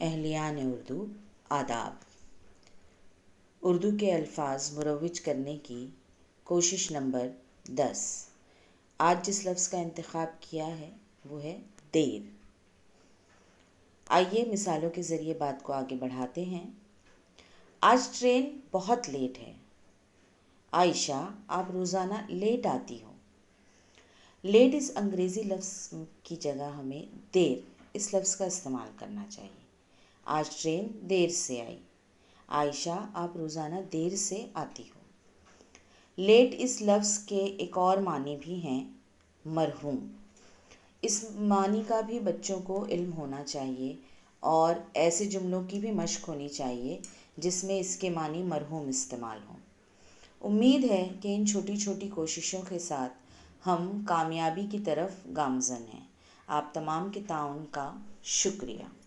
اہلیان اردو آداب۔ اردو کے الفاظ مروج کرنے کی کوشش نمبر 10۔ آج جس لفظ کا انتخاب کیا ہے وہ ہے دیر۔ آئیے مثالوں کے ذریعے بات کو آگے بڑھاتے ہیں۔ آج ٹرین بہت لیٹ ہے۔ عائشہ، آپ روزانہ لیٹ آتی ہو۔ لیٹ اس انگریزی لفظ کی جگہ ہمیں دیر اس لفظ کا استعمال کرنا چاہیے۔ آج ٹرین دیر سے آئی۔ عائشہ، آپ روزانہ دیر سے آتی ہو۔ لیٹ اس لفظ کے ایک اور معنی بھی ہیں، مرحوم۔ اس معنی کا بھی بچوں کو علم ہونا چاہیے اور ایسے جملوں کی بھی مشق ہونی چاہیے جس میں اس کے معنی مرحوم استعمال ہوں۔ امید ہے کہ ان چھوٹی چھوٹی کوششوں کے ساتھ ہم کامیابی کی طرف گامزن ہیں۔ آپ تمام کے تعاون کا شکریہ۔